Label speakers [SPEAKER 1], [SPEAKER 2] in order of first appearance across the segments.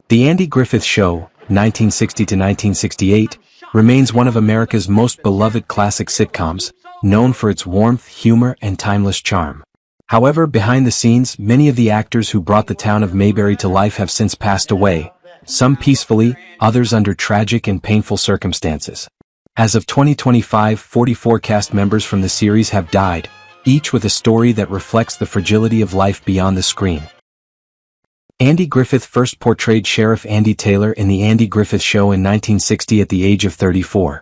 [SPEAKER 1] The Andy Griffith Show, 1960 to 1968, remains one of America's most beloved classic sitcoms, known for its warmth, humor, and timeless charm. However, behind the scenes, many of the actors who brought the town of Mayberry to life have since passed away, some peacefully, others under tragic and painful circumstances. As of 2025, 44 cast members from the series have died, each with a story that reflects the fragility of life beyond the screen. Andy Griffith first portrayed Sheriff Andy Taylor in The Andy Griffith Show in 1960 at the age of 34.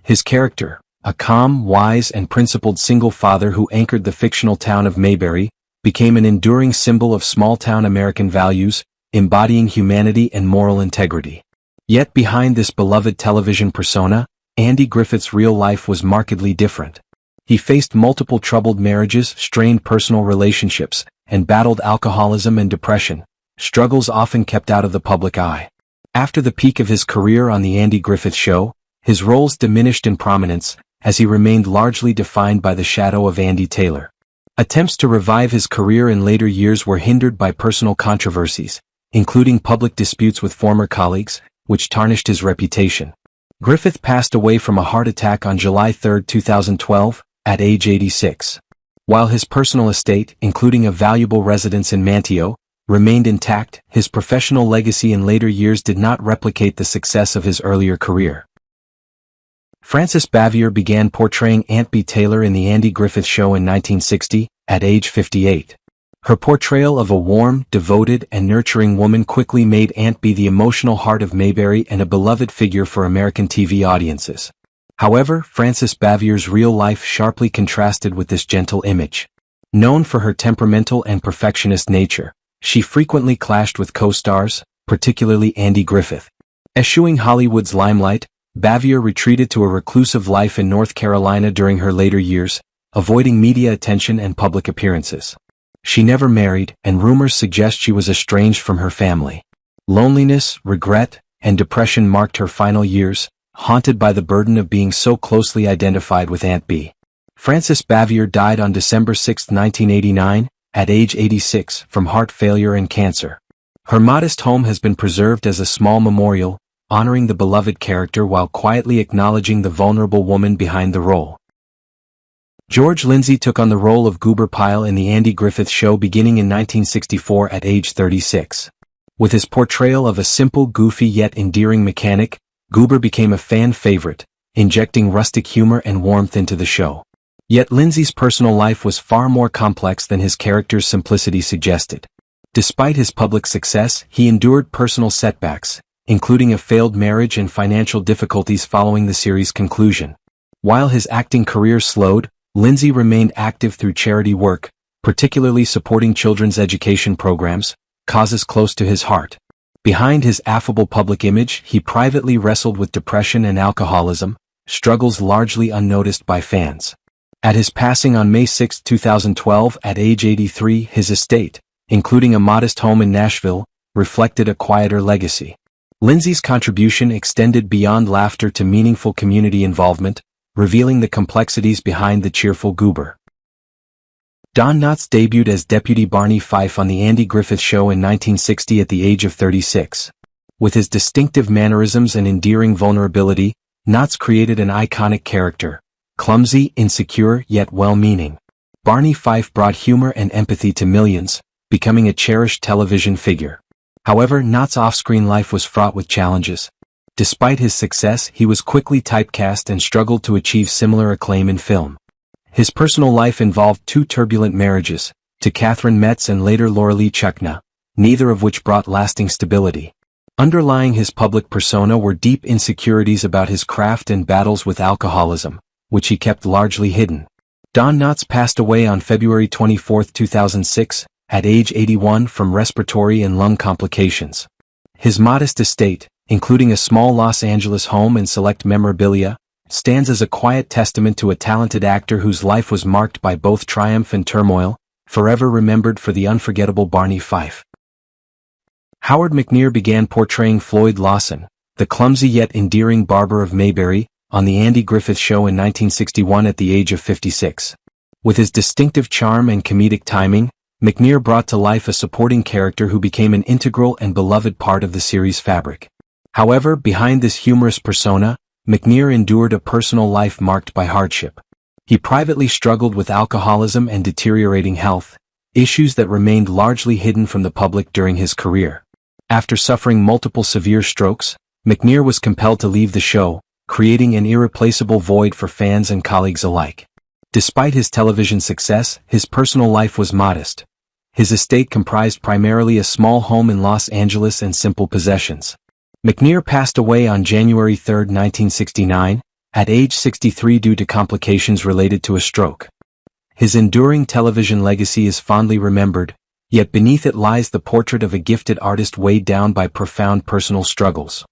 [SPEAKER 1] His character, a calm, wise, and principled single father who anchored the fictional town of Mayberry, became an enduring symbol of small-town American values, embodying humanity and moral integrity. Yet behind this beloved television persona, Andy Griffith's real life was markedly different. He faced multiple troubled marriages, strained personal relationships, and battled alcoholism and depression, struggles often kept out of the public eye. After the peak of his career on The Andy Griffith Show, his roles diminished in prominence, as he remained largely defined by the shadow of Andy Taylor. Attempts to revive his career in later years were hindered by personal controversies, including public disputes with former colleagues, which tarnished his reputation. Griffith passed away from a heart attack on July 3, 2012, at age 86. While his personal estate, including a valuable residence in Manteo, remained intact, his professional legacy in later years did not replicate the success of his earlier career. Frances Bavier began portraying Aunt B. Taylor in The Andy Griffith Show in 1960, at age 58. Her portrayal of a warm, devoted, and nurturing woman quickly made Aunt B the emotional heart of Mayberry and a beloved figure for American TV audiences. However, Frances Bavier's real life sharply contrasted with this gentle image. Known for her temperamental and perfectionist nature, she frequently clashed with co-stars, particularly Andy Griffith. Eschewing Hollywood's limelight, Bavier retreated to a reclusive life in North Carolina during her later years, avoiding media attention and public appearances. She never married, and rumors suggest she was estranged from her family. Loneliness, regret, and depression marked her final years, haunted by the burden of being so closely identified with Aunt B. Frances Bavier died on December 6, 1989, at age 86, from heart failure and cancer. Her modest home has been preserved as a small memorial, honoring the beloved character while quietly acknowledging the vulnerable woman behind the role. George Lindsay took on the role of Goober Pyle in The Andy Griffith Show beginning in 1964 at age 36. With his portrayal of a simple, goofy yet endearing mechanic, Goober became a fan favorite, injecting rustic humor and warmth into the show. Yet Lindsay's personal life was far more complex than his character's simplicity suggested. Despite his public success, he endured personal setbacks, including a failed marriage and financial difficulties following the series' conclusion. While his acting career slowed, Lindsay remained active through charity work, particularly supporting children's education programs, causes close to his heart. Behind his affable public image, he privately wrestled with depression and alcoholism, struggles largely unnoticed by fans. At his passing on May 6, 2012, at age 83, his estate, including a modest home in Nashville, reflected a quieter legacy. Lindsay's contribution extended beyond laughter to meaningful community involvement, revealing the complexities behind the cheerful Goober. Don Knotts debuted as Deputy Barney Fife on The Andy Griffith Show in 1960 at the age of 36. With his distinctive mannerisms and endearing vulnerability, Knotts created an iconic character, clumsy, insecure, yet well-meaning. Barney Fife brought humor and empathy to millions, becoming a cherished television figure. However, Knotts' off-screen life was fraught with challenges. Despite his success, he was quickly typecast and struggled to achieve similar acclaim in film. His personal life involved two turbulent marriages, to Catherine Metz and later Lauralee Chuckna, neither of which brought lasting stability. Underlying his public persona were deep insecurities about his craft and battles with alcoholism, which he kept largely hidden. Don Knotts passed away on February 24, 2006, at age 81 from respiratory and lung complications. His modest estate, including a small Los Angeles home and select memorabilia, stands as a quiet testament to a talented actor whose life was marked by both triumph and turmoil, forever remembered for the unforgettable Barney Fife. Howard McNeer began portraying Floyd Lawson, the clumsy yet endearing barber of Mayberry, on The Andy Griffith Show in 1961 at the age of 56. With his distinctive charm and comedic timing, McNeer brought to life a supporting character who became an integral and beloved part of the series' fabric. However, behind this humorous persona, McNeer endured a personal life marked by hardship. He privately struggled with alcoholism and deteriorating health, issues that remained largely hidden from the public during his career. After suffering multiple severe strokes, McNeer was compelled to leave the show, creating an irreplaceable void for fans and colleagues alike. Despite his television success, his personal life was modest. His estate comprised primarily a small home in Los Angeles and simple possessions. McNeer passed away on January 3, 1969, at age 63 due to complications related to a stroke. His enduring television legacy is fondly remembered, yet beneath it lies the portrait of a gifted artist weighed down by profound personal struggles.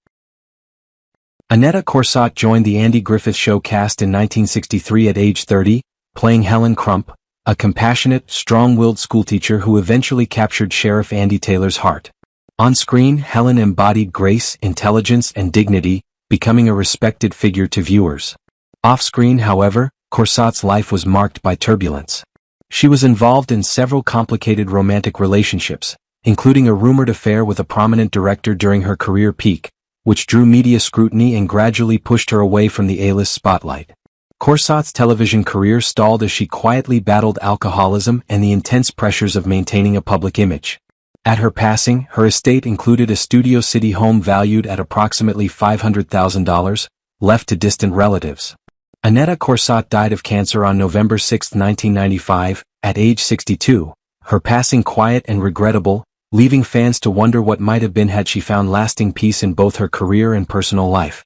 [SPEAKER 1] Annetta Cors joined the Andy Griffith Show cast in 1963 at age 30, playing Helen Crump, a compassionate, strong-willed schoolteacher who eventually captured Sheriff Andy Taylor's heart. On screen, Helen embodied grace, intelligence, and dignity, becoming a respected figure to viewers. Off-screen, however, Corsat's life was marked by turbulence. She was involved in several complicated romantic relationships, including a rumored affair with a prominent director during her career peak, which drew media scrutiny and gradually pushed her away from the A-list spotlight. Corsat's television career stalled as she quietly battled alcoholism and the intense pressures of maintaining a public image. At her passing, her estate included a Studio City home valued at approximately $500,000, left to distant relatives. Annetta Cors died of cancer on November 6, 1995, at age 62, her passing quiet and regrettable, leaving fans to wonder what might have been had she found lasting peace in both her career and personal life.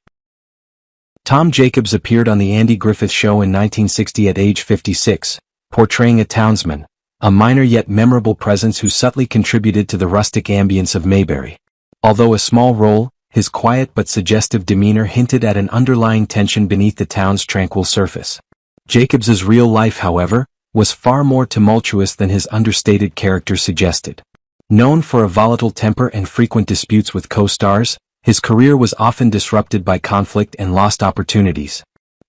[SPEAKER 1] Tom Jacobs appeared on the Andy Griffith Show in 1960 at age 56, portraying a townsman, a minor yet memorable presence who subtly contributed to the rustic ambience of Mayberry. Although a small role, his quiet but suggestive demeanor hinted at an underlying tension beneath the town's tranquil surface. Jacobs's real life, however, was far more tumultuous than his understated character suggested. Known for a volatile temper and frequent disputes with co-stars, his career was often disrupted by conflict and lost opportunities.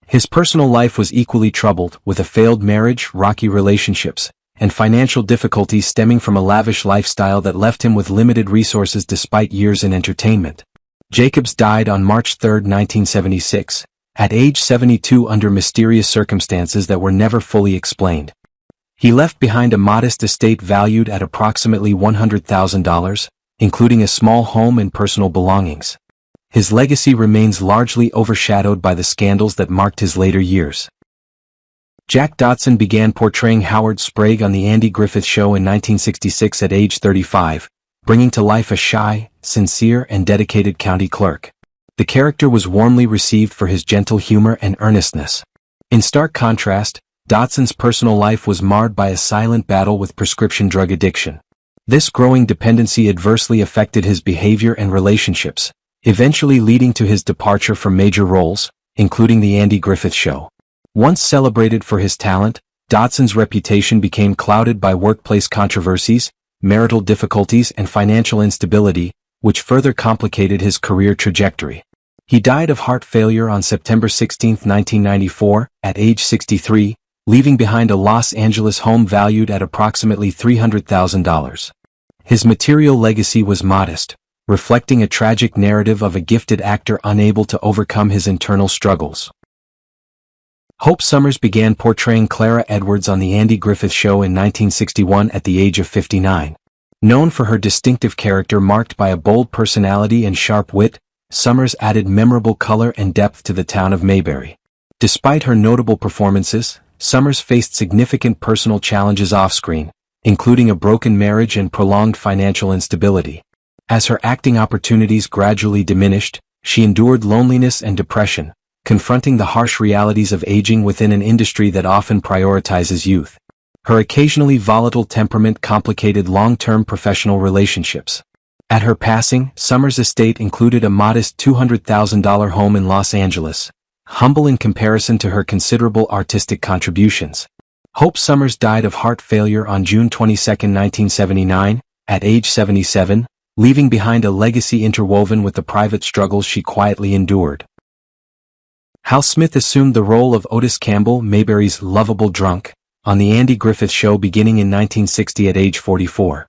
[SPEAKER 1] His personal life was equally troubled, with a failed marriage, rocky relationships, and financial difficulties stemming from a lavish lifestyle that left him with limited resources despite years in entertainment. Jacobs died on March 3, 1976, at age 72 under mysterious circumstances that were never fully explained. He left behind a modest estate valued at approximately $100,000, including a small home and personal belongings. His legacy remains largely overshadowed by the scandals that marked his later years. Jack Dodson began portraying Howard Sprague on the Andy Griffith Show in 1966 at age 35, bringing to life a shy, sincere, and dedicated county clerk. The character was warmly received for his gentle humor and earnestness. In stark contrast, Dodson's personal life was marred by a silent battle with prescription drug addiction. This growing dependency adversely affected his behavior and relationships, eventually leading to his departure from major roles, including the Andy Griffith Show. Once celebrated for his talent, Dodson's reputation became clouded by workplace controversies, marital difficulties, and financial instability, which further complicated his career trajectory. He died of heart failure on September 16, 1994, at age 63, leaving behind a Los Angeles home valued at approximately $300,000. His material legacy was modest, reflecting a tragic narrative of a gifted actor unable to overcome his internal struggles. Hope Summers began portraying Clara Edwards on the Andy Griffith Show in 1961 at the age of 59. Known for her distinctive character marked by a bold personality and sharp wit, Summers added memorable color and depth to the town of Mayberry. Despite her notable performances, Summers faced significant personal challenges off-screen, including a broken marriage and prolonged financial instability. As her acting opportunities gradually diminished, she endured loneliness and depression, confronting the harsh realities of aging within an industry that often prioritizes youth. Her occasionally volatile temperament complicated long-term professional relationships. At her passing, Summers' estate included a modest $200,000 home in Los Angeles, humble in comparison to her considerable artistic contributions. Hope Summers died of heart failure on June 22, 1979, at age 77, leaving behind a legacy interwoven with the private struggles she quietly endured. Hal Smith assumed the role of Otis Campbell, Mayberry's lovable drunk, on The Andy Griffith Show beginning in 1960 at age 44.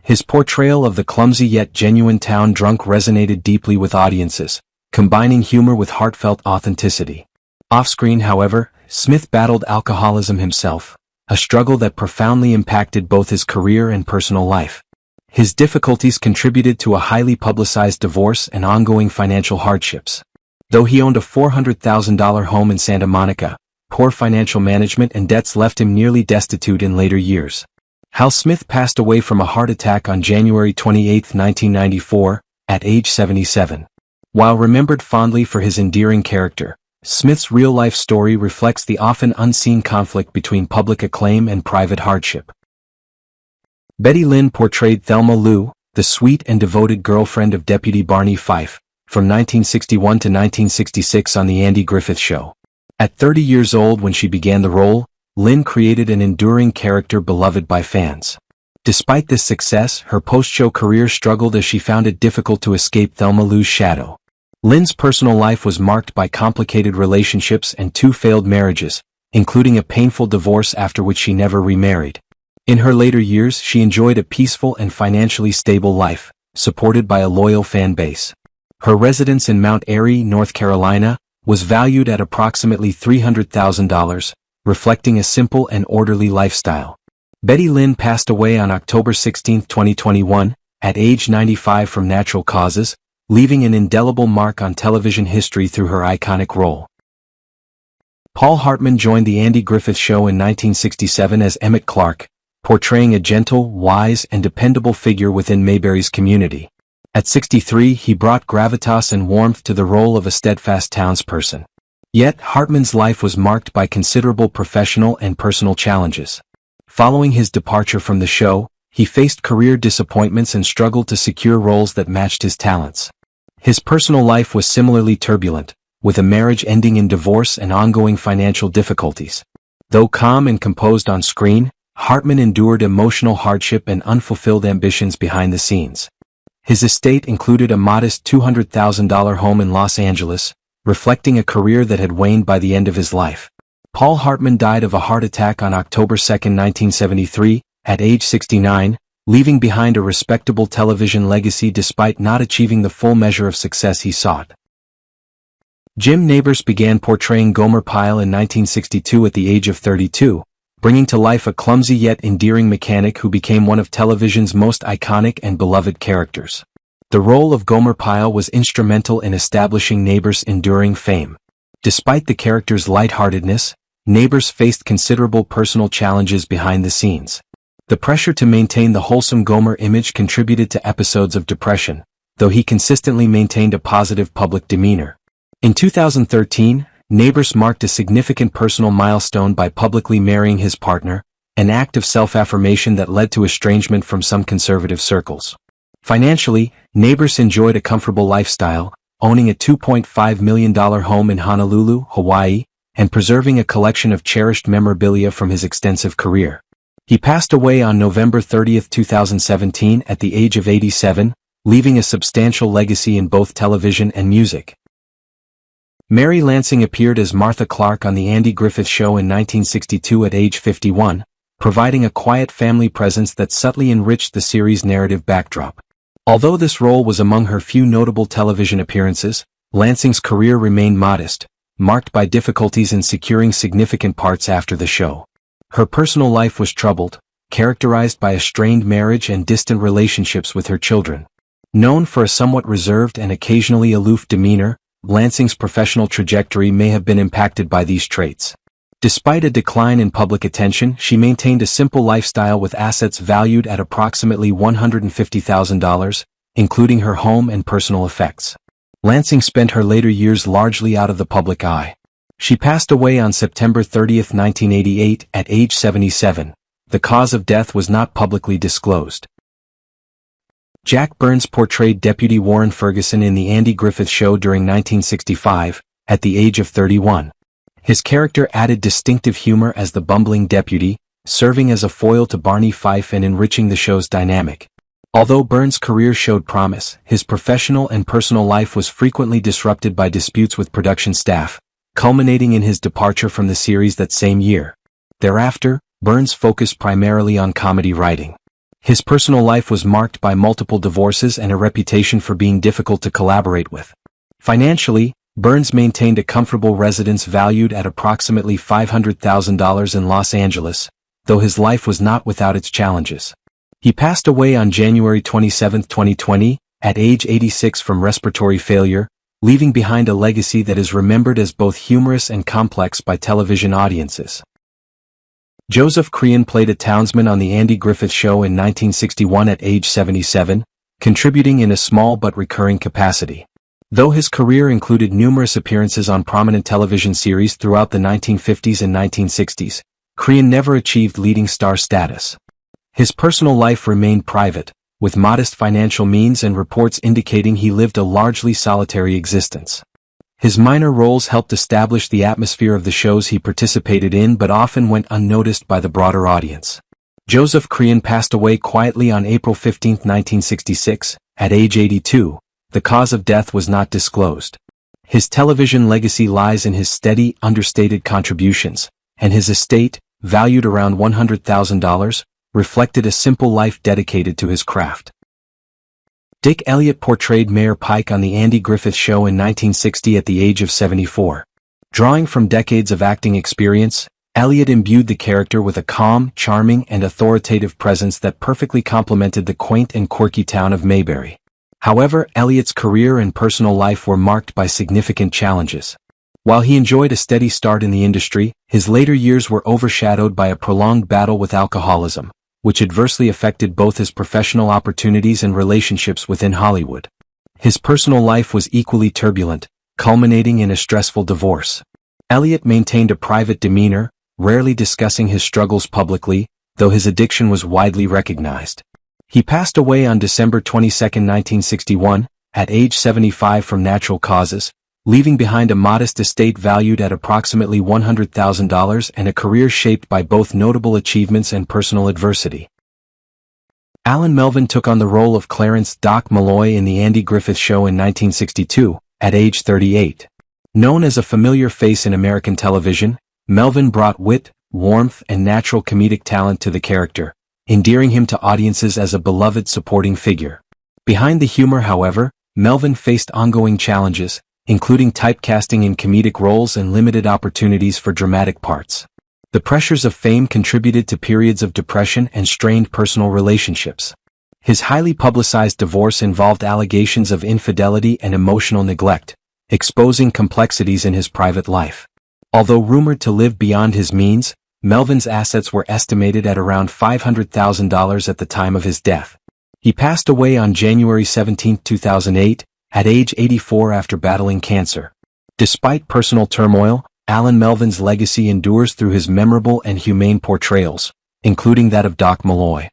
[SPEAKER 1] His portrayal of the clumsy yet genuine town drunk resonated deeply with audiences, combining humor with heartfelt authenticity. Off-screen, however, Smith battled alcoholism himself, a struggle that profoundly impacted both his career and personal life. His difficulties contributed to a highly publicized divorce and ongoing financial hardships. Though he owned a $400,000 home in Santa Monica, poor financial management and debts left him nearly destitute in later years. Hal Smith passed away from a heart attack on January 28, 1994, at age 77. While remembered fondly for his endearing character, Smith's real-life story reflects the often unseen conflict between public acclaim and private hardship. Betty Lynn portrayed Thelma Lou, the sweet and devoted girlfriend of Deputy Barney Fife, from 1961 to 1966 on The Andy Griffith Show. At 30 years old when she began the role, Lynn created an enduring character beloved by fans. Despite this success, her post-show career struggled as she found it difficult to escape Thelma Lou's shadow. Lynn's personal life was marked by complicated relationships and 2 failed marriages, including a painful divorce after which she never remarried. In her later years, she enjoyed a peaceful and financially stable life, supported by a loyal fan base. Her residence in Mount Airy, North Carolina, was valued at approximately $300,000, reflecting a simple and orderly lifestyle. Betty Lynn passed away on October 16, 2021, at age 95 from natural causes, leaving an indelible mark on television history through her iconic role. Paul Hartman joined The Andy Griffith Show in 1967 as Emmett Clark, portraying a gentle, wise, and dependable figure within Mayberry's community. At 63, he brought gravitas and warmth to the role of a steadfast townsperson. Yet, Hartman's life was marked by considerable professional and personal challenges. Following his departure from the show, he faced career disappointments and struggled to secure roles that matched his talents. His personal life was similarly turbulent, with a marriage ending in divorce and ongoing financial difficulties. Though calm and composed on screen, Hartman endured emotional hardship and unfulfilled ambitions behind the scenes. His estate included a modest $200,000 home in Los Angeles, reflecting a career that had waned by the end of his life. Paul Hartman died of a heart attack on October 2, 1973, at age 69, leaving behind a respectable television legacy despite not achieving the full measure of success he sought. Jim Nabors began portraying Gomer Pyle in 1962 at the age of 32, bringing to life a clumsy yet endearing mechanic who became one of television's most iconic and beloved characters. The role of Gomer Pyle was instrumental in establishing Nabors' enduring fame. Despite the character's lightheartedness, Nabors faced considerable personal challenges behind the scenes. The pressure to maintain the wholesome Gomer image contributed to episodes of depression, though he consistently maintained a positive public demeanor. In 2013, Nabors marked a significant personal milestone by publicly marrying his partner, an act of self-affirmation that led to estrangement from some conservative circles. Financially, Nabors enjoyed a comfortable lifestyle, owning a $2.5 million home in Honolulu, Hawaii, and preserving a collection of cherished memorabilia from his extensive career. He passed away on November 30, 2017 at the age of 87, leaving a substantial legacy in both television and music. Mary Lansing appeared as Martha Clark on The Andy Griffith Show in 1962 at age 51, providing a quiet family presence that subtly enriched the series' narrative backdrop. Although this role was among her few notable television appearances, Lansing's career remained modest, marked by difficulties in securing significant parts after the show. Her personal life was troubled, characterized by a strained marriage and distant relationships with her children. Known for a somewhat reserved and occasionally aloof demeanor, Lansing's professional trajectory may have been impacted by these traits. Despite a decline in public attention, she maintained a simple lifestyle with assets valued at approximately $150,000, including her home and personal effects. Lansing spent her later years largely out of the public eye. She passed away on September 30, 1988, at age 77. The cause of death was not publicly disclosed. Jack Burns portrayed Deputy Warren Ferguson in The Andy Griffith Show during 1965, at the age of 31. His character added distinctive humor as the bumbling deputy, serving as a foil to Barney Fife and enriching the show's dynamic. Although Burns' career showed promise, his professional and personal life was frequently disrupted by disputes with production staff, culminating in his departure from the series that same year. Thereafter, Burns focused primarily on comedy writing. His personal life was marked by multiple divorces and a reputation for being difficult to collaborate with. Financially, Burns maintained a comfortable residence valued at approximately $500,000 in Los Angeles, though his life was not without its challenges. He passed away on January 27, 2020, at age 86 from respiratory failure, leaving behind a legacy that is remembered as both humorous and complex by television audiences. Joseph Crean played a townsman on The Andy Griffith Show in 1961 at age 77, contributing in a small but recurring capacity. Though his career included numerous appearances on prominent television series throughout the 1950s and 1960s, Crean never achieved leading star status. His personal life remained private, with modest financial means and reports indicating he lived a largely solitary existence. His minor roles helped establish the atmosphere of the shows he participated in but often went unnoticed by the broader audience. Joseph Crean passed away quietly on April 15, 1966, at age 82. The cause of death was not disclosed. His television legacy lies in his steady, understated contributions, and his estate, valued around $100,000, reflected a simple life dedicated to his craft. Dick Elliot portrayed Mayor Pike on The Andy Griffith Show in 1960 at the age of 74. Drawing from decades of acting experience, Elliot imbued the character with a calm, charming, and authoritative presence that perfectly complemented the quaint and quirky town of Mayberry. However, Elliot's career and personal life were marked by significant challenges. While he enjoyed a steady start in the industry, his later years were overshadowed by a prolonged battle with alcoholism, which adversely affected both his professional opportunities and relationships within Hollywood. His personal life was equally turbulent, culminating in a stressful divorce. Elliot maintained a private demeanor, rarely discussing his struggles publicly, though his addiction was widely recognized. He passed away on December 22, 1961, at age 75 from natural causes, leaving behind a modest estate valued at approximately $100,000 and a career shaped by both notable achievements and personal adversity. Alan Melvin took on the role of Clarence "Doc" Malloy in The Andy Griffith Show in 1962, at age 38. Known as a familiar face in American television, Melvin brought wit, warmth, and natural comedic talent to the character, endearing him to audiences as a beloved supporting figure. Behind the humor, however, Melvin faced ongoing challenges, including typecasting in comedic roles and limited opportunities for dramatic parts. The pressures of fame contributed to periods of depression and strained personal relationships. His highly publicized divorce involved allegations of infidelity and emotional neglect, exposing complexities in his private life. Although rumored to live beyond his means, Melvin's assets were estimated at around $500,000 at the time of his death. He passed away on January 17, 2008, at age 84 after battling cancer. Despite personal turmoil, Alan Melvin's legacy endures through his memorable and humane portrayals, including that of Doc Malloy.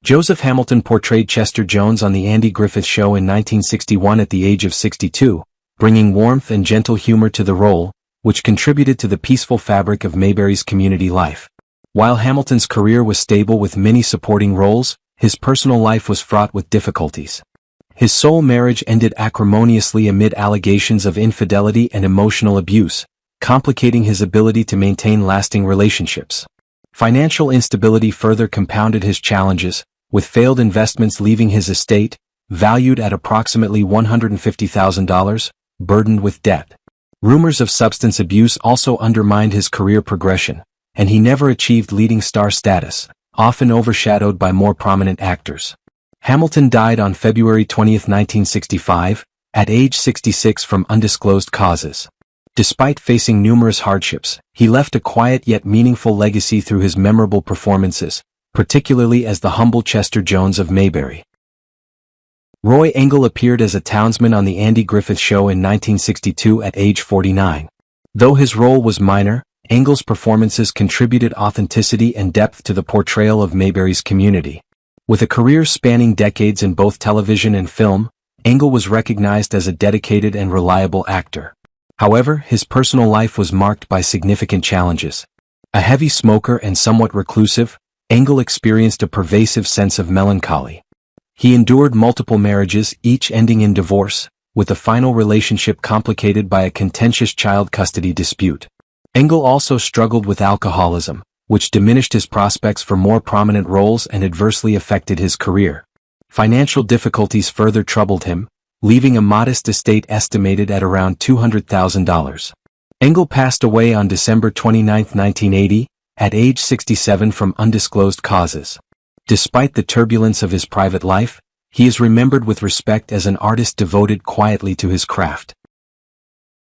[SPEAKER 1] Joseph Hamilton portrayed Chester Jones on The Andy Griffith Show in 1961 at the age of 62, bringing warmth and gentle humor to the role, which contributed to the peaceful fabric of Mayberry's community life. While Hamilton's career was stable with many supporting roles, his personal life was fraught with difficulties. His sole marriage ended acrimoniously amid allegations of infidelity and emotional abuse, complicating his ability to maintain lasting relationships. Financial instability further compounded his challenges, with failed investments leaving his estate, valued at approximately $150,000, burdened with debt. Rumors of substance abuse also undermined his career progression, and he never achieved leading star status, often overshadowed by more prominent actors. Hamilton died on February 20, 1965, at age 66 from undisclosed causes. Despite facing numerous hardships, he left a quiet yet meaningful legacy through his memorable performances, particularly as the humble Chester Jones of Mayberry. Roy Engel appeared as a townsman on The Andy Griffith Show in 1962 at age 49. Though his role was minor, Engel's performances contributed authenticity and depth to the portrayal of Mayberry's community. With a career spanning decades in both television and film, Engel was recognized as a dedicated and reliable actor. However, his personal life was marked by significant challenges. A heavy smoker and somewhat reclusive, Engel experienced a pervasive sense of melancholy. He endured multiple marriages, each ending in divorce, with the final relationship complicated by a contentious child custody dispute. Engel also struggled with alcoholism, which diminished his prospects for more prominent roles and adversely affected his career. Financial difficulties further troubled him, leaving a modest estate estimated at around $200,000. Engel passed away on December 29, 1980, at age 67 from undisclosed causes. Despite the turbulence of his private life, he is remembered with respect as an artist devoted quietly to his craft.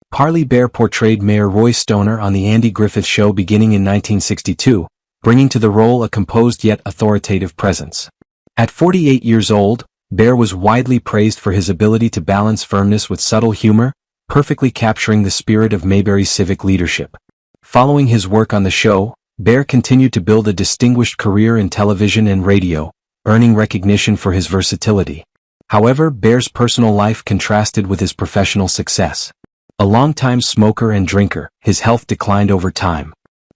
[SPEAKER 1] Parley Baer portrayed Mayor Roy Stoner on The Andy Griffith Show beginning in 1962, bringing to the role a composed yet authoritative presence. At 48 years old, Baer was widely praised for his ability to balance firmness with subtle humor, perfectly capturing the spirit of Mayberry's civic leadership. Following his work on the show, Baer continued to build a distinguished career in television and radio, earning recognition for his versatility. However, Baer's personal life contrasted with his professional success. A longtime smoker and drinker, his health declined over time.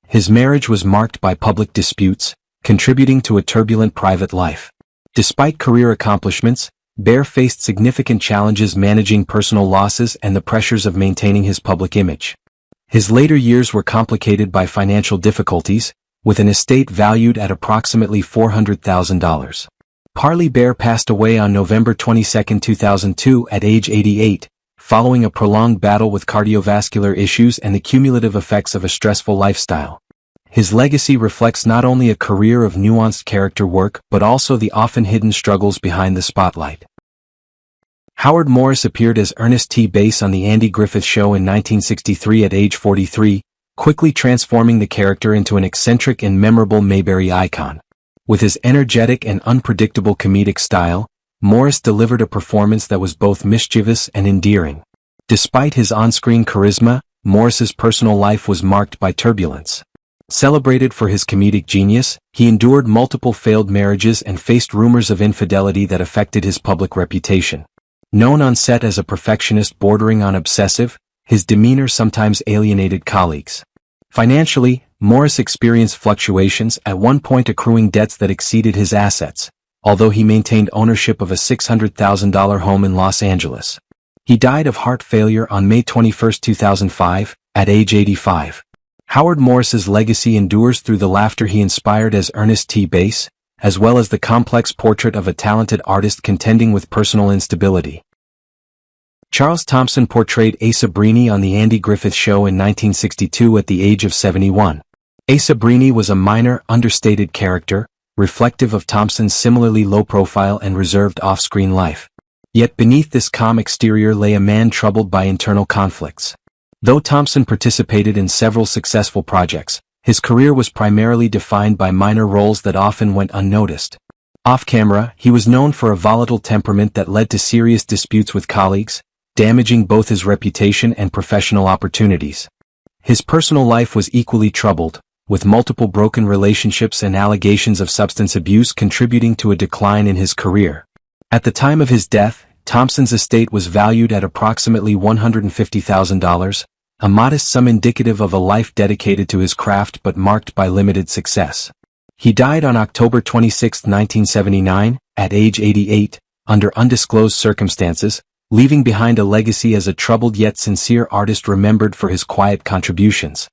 [SPEAKER 1] His marriage was marked by public disputes, contributing to a turbulent private life. Despite career accomplishments, Baer faced significant challenges managing personal losses and the pressures of maintaining his public image. His later years were complicated by financial difficulties, with an estate valued at approximately $400,000. Parley Baer passed away on November 22, 2002 at age 88, following a prolonged battle with cardiovascular issues and the cumulative effects of a stressful lifestyle. His legacy reflects not only a career of nuanced character work but also the often hidden struggles behind the spotlight. Howard Morris appeared as Ernest T. Bass on The Andy Griffith Show in 1963 at age 43, quickly transforming the character into an eccentric and memorable Mayberry icon. With his energetic and unpredictable comedic style, Morris delivered a performance that was both mischievous and endearing. Despite his on-screen charisma, Morris's personal life was marked by turbulence. Celebrated for his comedic genius, he endured multiple failed marriages and faced rumors of infidelity that affected his public reputation. Known on set as a perfectionist bordering on obsessive, his demeanor sometimes alienated colleagues. Financially, Morris experienced fluctuations, at one point accruing debts that exceeded his assets, although he maintained ownership of a $600,000 home in Los Angeles. He died of heart failure on May 21, 2005, at age 85. Howard Morris's legacy endures through the laughter he inspired as Ernest T. Bass, as well as the complex portrait of a talented artist contending with personal instability. Charles Thompson portrayed Asa Breeny on The Andy Griffith Show in 1962 at the age of 71. Asa Breeny was a minor, understated character, reflective of Thompson's similarly low-profile and reserved off-screen life. Yet beneath this calm exterior lay a man troubled by internal conflicts. Though Thompson participated in several successful projects, his career was primarily defined by minor roles that often went unnoticed. Off-camera, he was known for a volatile temperament that led to serious disputes with colleagues, damaging both his reputation and professional opportunities. His personal life was equally troubled, with multiple broken relationships and allegations of substance abuse contributing to a decline in his career. At the time of his death, Thompson's estate was valued at approximately $150,000, a modest sum indicative of a life dedicated to his craft but marked by limited success. He died on October 26, 1979, at age 88, under undisclosed circumstances, leaving behind a legacy as a troubled yet sincere artist remembered for his quiet contributions.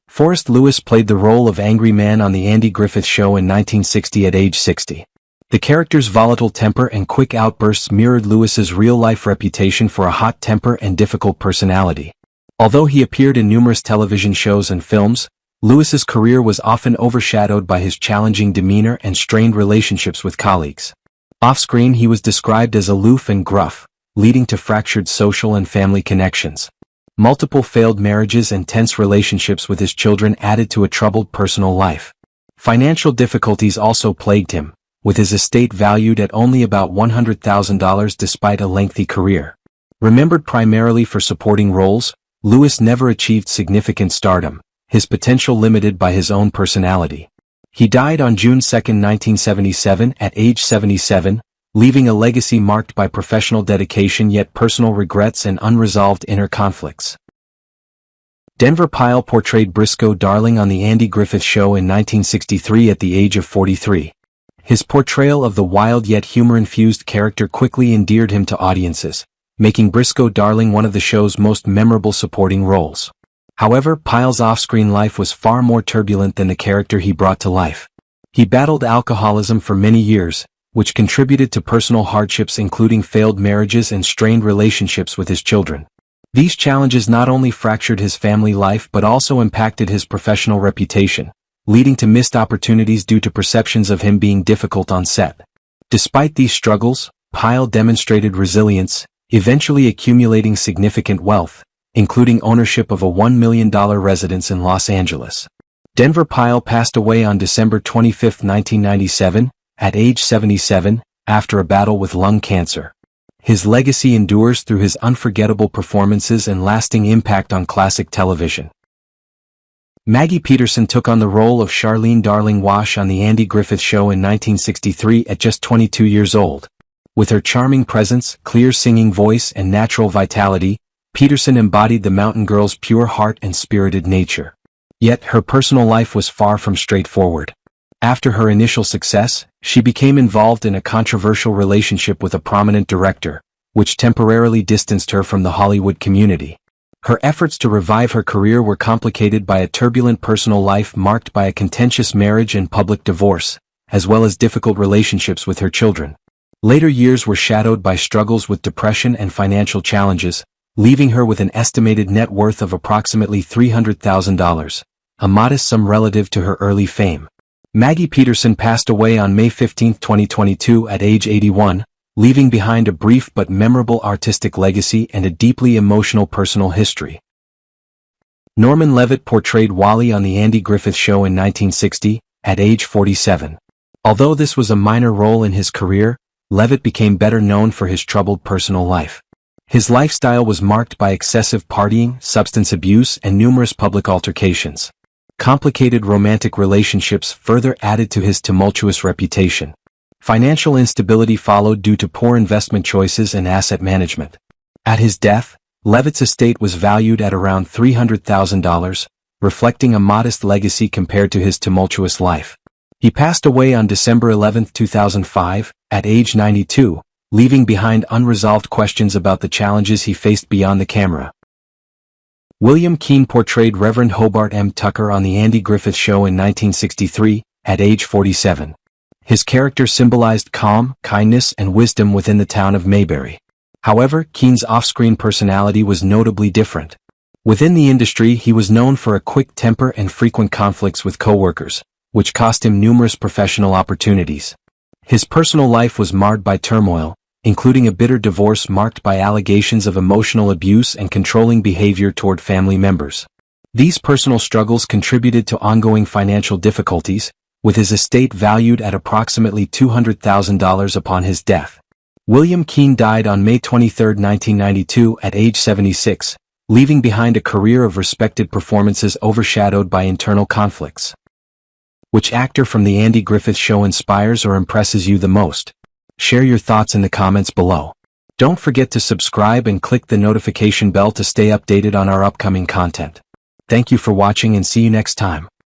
[SPEAKER 1] Forrest Lewis played the role of Angry Man on The Andy Griffith Show in 1960 at age 60. The character's volatile temper and quick outbursts mirrored Lewis's real-life reputation for a hot temper and difficult personality. Although he appeared in numerous television shows and films, Lewis's career was often overshadowed by his challenging demeanor and strained relationships with colleagues. Off-screen he was described as aloof and gruff, leading to fractured social and family connections. Multiple failed marriages and tense relationships with his children added to a troubled personal life. Financial difficulties also plagued him, with his estate valued at only about $100,000 despite a lengthy career. Remembered primarily for supporting roles, Lewis never achieved significant stardom, his potential limited by his own personality. He died on June 2, 1977 at age 77, leaving a legacy marked by professional dedication yet personal regrets and unresolved inner conflicts. Denver Pyle portrayed Briscoe Darling on The Andy Griffith Show in 1963 at the age of 43. His portrayal of the wild yet humor-infused character quickly endeared him to audiences, making Briscoe Darling one of the show's most memorable supporting roles. However, Pyle's off-screen life was far more turbulent than the character he brought to life. He battled alcoholism for many years, which contributed to personal hardships including failed marriages and strained relationships with his children. These challenges not only fractured his family life but also impacted his professional reputation, leading to missed opportunities due to perceptions of him being difficult on set. Despite these struggles, Pyle demonstrated resilience, eventually accumulating significant wealth, including ownership of a $1 million residence in Los Angeles. Denver Pyle passed away on December 25, 1997, at age 77, after a battle with lung cancer. His legacy endures through his unforgettable performances and lasting impact on classic television. Maggie Peterson took on the role of Charlene Darling Wash on The Andy Griffith Show in 1963 at just 22 years old. With her charming presence, clear singing voice, and natural vitality, Peterson embodied the mountain girl's pure heart and spirited nature. Yet, her personal life was far from straightforward. After her initial success, she became involved in a controversial relationship with a prominent director, which temporarily distanced her from the Hollywood community. Her efforts to revive her career were complicated by a turbulent personal life marked by a contentious marriage and public divorce, as well as difficult relationships with her children. Later years were shadowed by struggles with depression and financial challenges, leaving her with an estimated net worth of approximately $300,000, a modest sum relative to her early fame. Maggie Peterson passed away on May 15, 2022 at age 81, leaving behind a brief but memorable artistic legacy and a deeply emotional personal history. Norman Levit portrayed Wally on The Andy Griffith Show in 1960, at age 47. Although this was a minor role in his career, Levit became better known for his troubled personal life. His lifestyle was marked by excessive partying, substance abuse, and numerous public altercations. Complicated romantic relationships further added to his tumultuous reputation. Financial instability followed due to poor investment choices and asset management. At his death, Levit's estate was valued at around $300,000, reflecting a modest legacy compared to his tumultuous life. He passed away on December 11, 2005, at age 92, leaving behind unresolved questions about the challenges he faced beyond the camera. William Keane portrayed Reverend Hobart M. Tucker on The Andy Griffith Show in 1963, at age 47. His character symbolized calm, kindness, and wisdom within the town of Mayberry. However, Keane's off-screen personality was notably different. Within the industry, he was known for a quick temper and frequent conflicts with coworkers, which cost him numerous professional opportunities. His personal life was marred by turmoil, including a bitter divorce marked by allegations of emotional abuse and controlling behavior toward family members. These personal struggles contributed to ongoing financial difficulties, with his estate valued at approximately $200,000 upon his death. William Keane died on May 23, 1992 at age 76, leaving behind a career of respected performances overshadowed by internal conflicts. Which actor from The Andy Griffith Show inspires or impresses you the most? Share your thoughts in the comments below. Don't forget to subscribe and click the notification bell to stay updated on our upcoming content. Thank you for watching and see you next time.